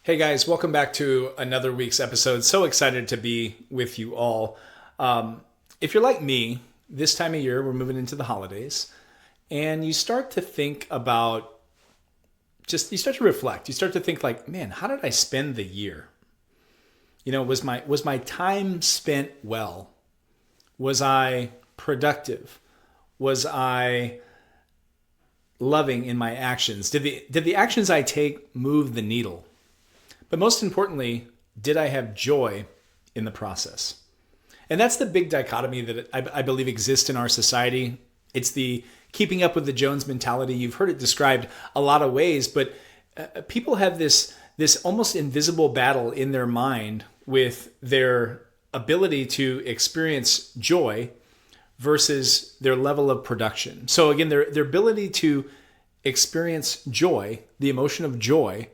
Hey guys, welcome back to another week's episode. So excited to be with you all. If you're like me, this time of year, we're moving into the holidays, and you start to think about you start to reflect. You start to think like, man, how did I spend the year? Was my time spent well? Was I productive? Was I loving in my actions? Did the actions I take move the needle? But most importantly, did I have joy in the process? And that's the big dichotomy that I believe exists in our society. It's the keeping up with the Jones mentality. You've heard it described a lot of ways, but people have this almost invisible battle in their mind with their ability to experience joy versus their level of production. So again, their ability to experience joy, the emotion of joy,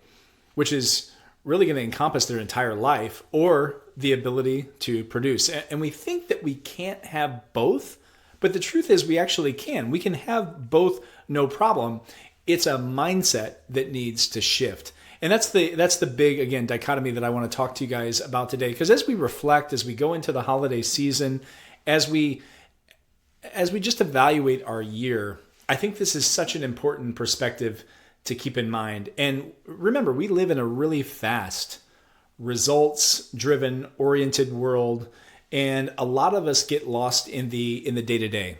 which is really going to encompass their entire life, or the ability to produce. And we think that we can't have both, but the truth is we actually can. We can have both, no problem. It's a mindset that needs to shift. And that's the big, again, dichotomy that I want to talk to you guys about today. Because as we reflect, as we go into the holiday season, as we just evaluate our year, I think this is such an important perspective to keep in mind. And remember, we live in a really fast, results-driven, oriented world, and a lot of us get lost in the day-to-day.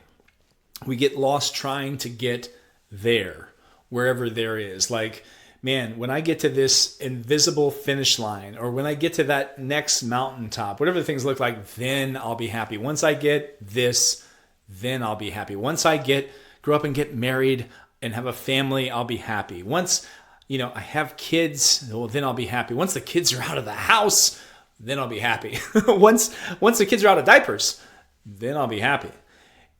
We get lost trying to get there, wherever there is. Like, man, when I get to this invisible finish line, or when I get to that next mountaintop, whatever the things look like, then I'll be happy. Once I get this, then I'll be happy. Once I grow up and get married and have a family, I'll be happy. Once, I have kids, well, then I'll be happy. Once the kids are out of the house, then I'll be happy. once the kids are out of diapers, then I'll be happy.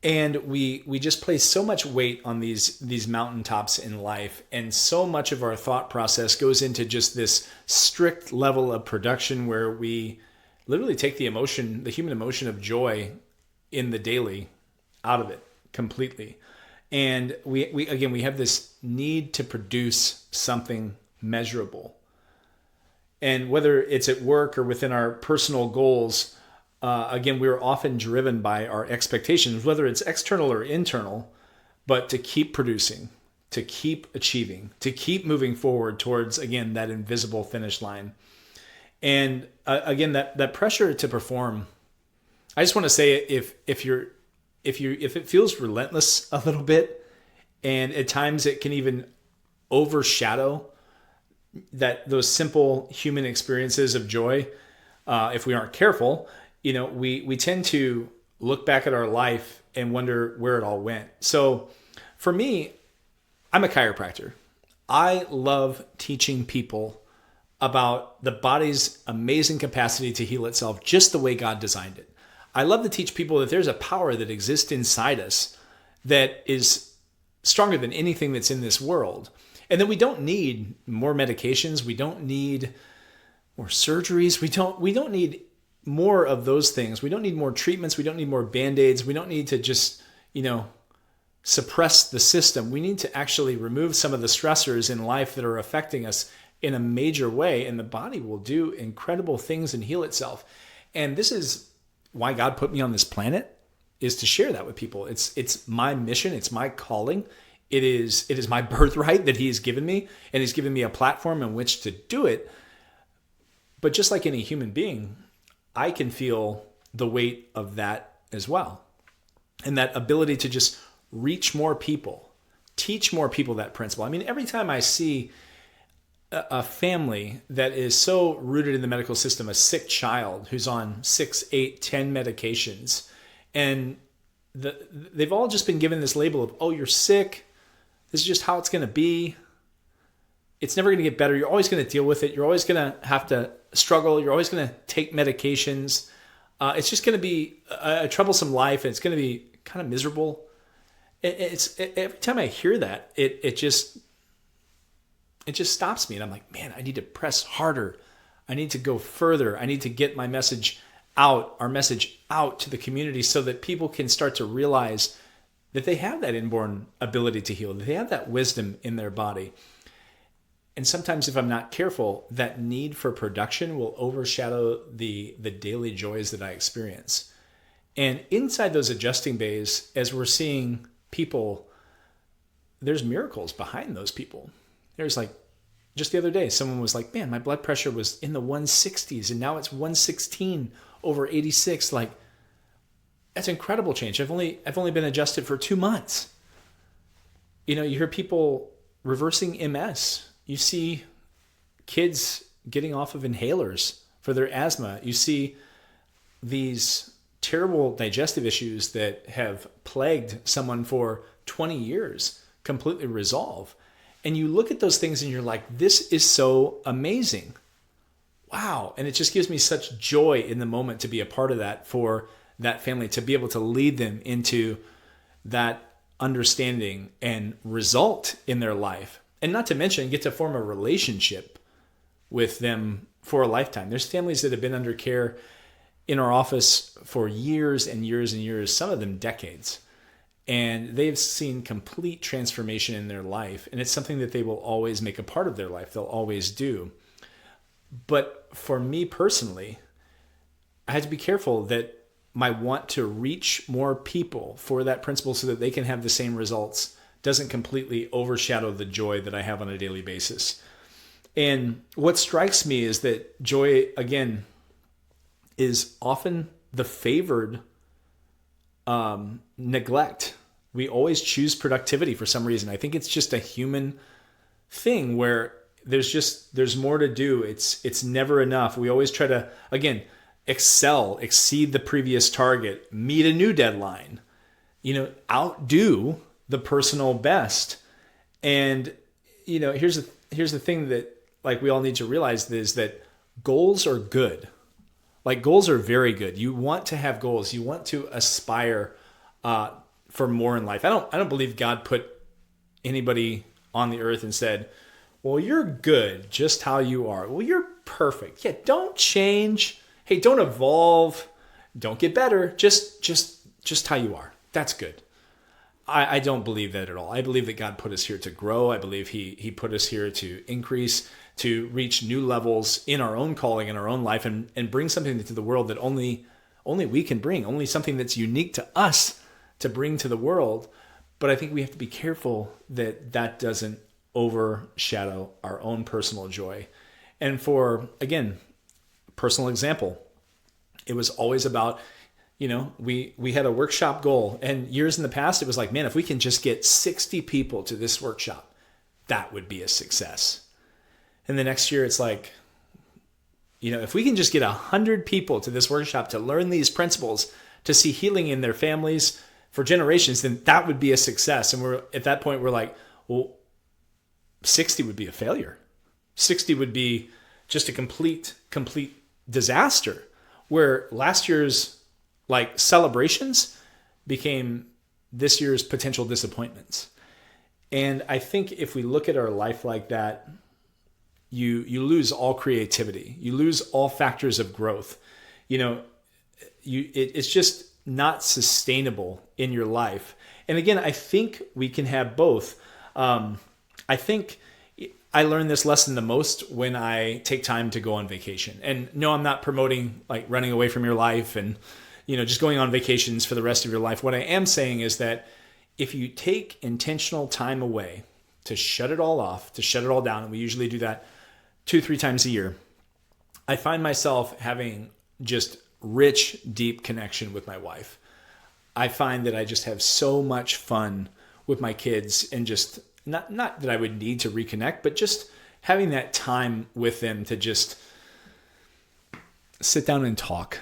And we just place so much weight on these mountaintops in life, and so much of our thought process goes into just this strict level of production where we literally take the human emotion of joy in the daily out of it completely. And we have this need to produce something measurable. And whether it's at work or within our personal goals, again, we're often driven by our expectations, whether it's external or internal, but to keep producing, to keep achieving, to keep moving forward towards, again, that invisible finish line. And again, that pressure to perform, I just want to say, if it feels relentless a little bit, and at times it can even overshadow those simple human experiences of joy, if we aren't careful, we tend to look back at our life and wonder where it all went. So for me, I'm a chiropractor. I love teaching people about the body's amazing capacity to heal itself just the way God designed it. I love to teach people that there's a power that exists inside us that is stronger than anything that's in this world. And that we don't need more medications. We don't need more surgeries. We don't need more of those things. We don't need more treatments. We don't need more Band-Aids. We don't need to just, suppress the system. We need to actually remove some of the stressors in life that are affecting us in a major way. And the body will do incredible things and heal itself. And this is why God put me on this planet, is to share that with people. It's my mission. It's my calling. It is my birthright that He's given me, and He's given me a platform in which to do it. But just like any human being, I can feel the weight of that as well. And that ability to just reach more people, teach more people that principle. I mean, every time I see a family that is so rooted in the medical system, a sick child who's on 6, 8, 10 medications, and they've all just been given this label of, oh, you're sick. This is just how it's going to be. It's never going to get better. You're always going to deal with it. You're always going to have to struggle. You're always going to take medications. It's just going to be a troublesome life, and it's going to be kind of miserable. Every time I hear that, it just stops me. And I'm like, man, I need to press harder. I need to go further. I need to get my message out, our message out to the community, so that people can start to realize that they have that inborn ability to heal, that they have that wisdom in their body. And sometimes if I'm not careful, that need for production will overshadow the daily joys that I experience. And inside those adjusting bays, as we're seeing people, there's miracles behind those people. There's like, just the other day, someone was like, man, my blood pressure was in the 160s and now it's 116 over 86. Like, that's incredible change. I've only been adjusted for 2 months. You know, you hear people reversing MS. You see kids getting off of inhalers for their asthma. You see these terrible digestive issues that have plagued someone for 20 years completely resolve. And you look at those things and you're like, this is so amazing. Wow. And it just gives me such joy in the moment to be a part of that for that family, to be able to lead them into that understanding and result in their life. And not to mention, get to form a relationship with them for a lifetime. There's families that have been under care in our office for years and years and years, some of them decades. And they've seen complete transformation in their life. And it's something that they will always make a part of their life. They'll always do. But for me personally, I had to be careful that my want to reach more people for that principle so that they can have the same results doesn't completely overshadow the joy that I have on a daily basis. And what strikes me is that joy, again, is often the favored neglect. We always choose productivity for some reason. I think it's just a human thing where there's more to do. It's never enough. We always try to, again, excel, exceed the previous target, meet a new deadline, outdo the personal best. And, here's the thing that like we all need to realize is that goals are good. Like goals are very good. You want to have goals. You want to aspire for more in life. I don't believe God put anybody on the earth and said, well, you're good just how you are. Well, you're perfect. Yeah, don't change. Hey, don't evolve. Don't get better. Just how you are. That's good. I don't believe that at all. I believe that God put us here to grow. I believe he put us here to increase, to reach new levels in our own calling, in our own life, and bring something to the world that only we can bring, only something that's unique to us to bring to the world. But I think we have to be careful that that doesn't overshadow our own personal joy. And for, again, personal example, it was always about, we had a workshop goal, and years in the past, it was like, man, if we can just get 60 people to this workshop, that would be a success. And the next year it's like, if we can just get 100 people to this workshop to learn these principles, to see healing in their families for generations, then that would be a success. And we're at that point, we're like, well, 60 would be a failure. 60 would be just a complete disaster, where last year's like celebrations became this year's potential disappointments. And I think if we look at our life like that, you lose all creativity. You lose all factors of growth. It's just not sustainable in your life. And again, I think we can have both. I think I learned this lesson the most when I take time to go on vacation. And no, I'm not promoting like running away from your life and, just going on vacations for the rest of your life. What I am saying is that if you take intentional time away to shut it all off, to shut it all down, and we usually do that 2-3 times a year, I find myself having just rich, deep connection with my wife. I find that I just have so much fun with my kids, and just not that I would need to reconnect, but just having that time with them to just sit down and talk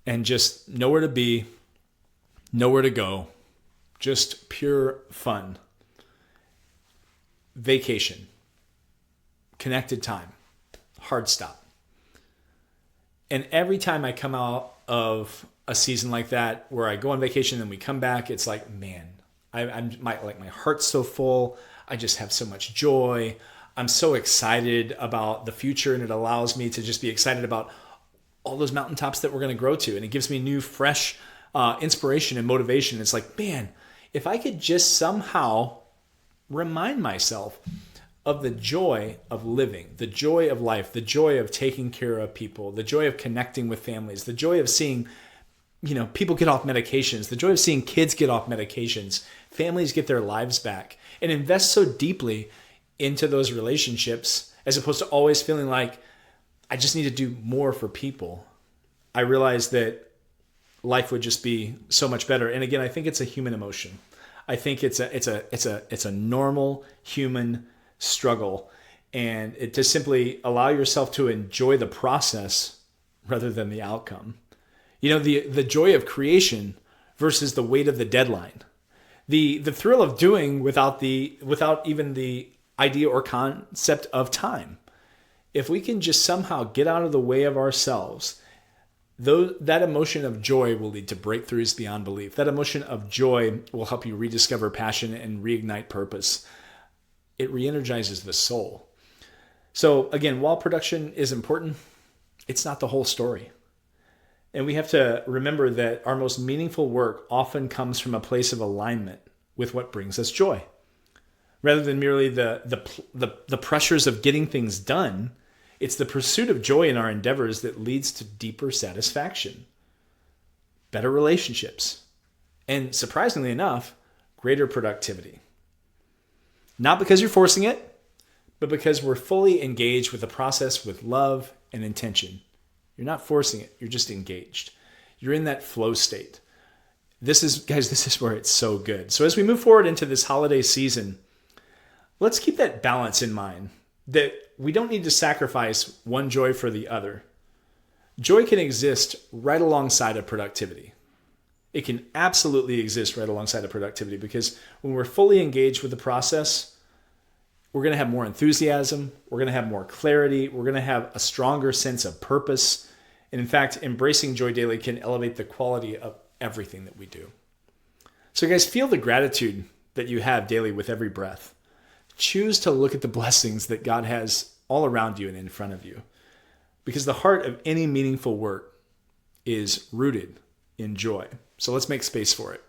and just nowhere to be, nowhere to go, just pure fun. Vacation, connected time, hard stop. And every time I come out of a season like that, where I go on vacation and we come back, it's like, man, my heart's so full. I just have so much joy. I'm so excited about the future, and it allows me to just be excited about all those mountaintops that we're going to grow to. And it gives me new, fresh inspiration and motivation. It's like, man, if I could just somehow remind myself of the joy of living, the joy of life, the joy of taking care of people, the joy of connecting with families, the joy of seeing, people get off medications, the joy of seeing kids get off medications, families get their lives back, and invest so deeply into those relationships as opposed to always feeling like I just need to do more for people. I realized that life would just be so much better. And again, I think it's a human emotion. I think it's a normal human struggle, and it just simply allow yourself to enjoy the process rather than the outcome. The joy of creation versus the weight of the deadline. The thrill of doing without even the idea or concept of time. If we can just somehow get out of the way of ourselves, that emotion of joy will lead to breakthroughs beyond belief. That emotion of joy will help you rediscover passion and reignite purpose. It re-energizes the soul. So again, while production is important, it's not the whole story. And we have to remember that our most meaningful work often comes from a place of alignment with what brings us joy. Rather than merely the pressures of getting things done, it's the pursuit of joy in our endeavors that leads to deeper satisfaction, better relationships, and surprisingly enough, greater productivity. Not because you're forcing it, but because we're fully engaged with the process with love and intention. You're not forcing it, you're just engaged. You're in that flow state. This is where it's so good. So as we move forward into this holiday season, let's keep that balance in mind, that we don't need to sacrifice one joy for the other. Joy can exist right alongside of productivity. It can absolutely exist right alongside of productivity, because when we're fully engaged with the process, we're going to have more enthusiasm, we're going to have more clarity, we're going to have a stronger sense of purpose. And in fact, embracing joy daily can elevate the quality of everything that we do. So guys, feel the gratitude that you have daily with every breath. Choose to look at the blessings that God has all around you and in front of you, because the heart of any meaningful work is rooted in joy. So let's make space for it.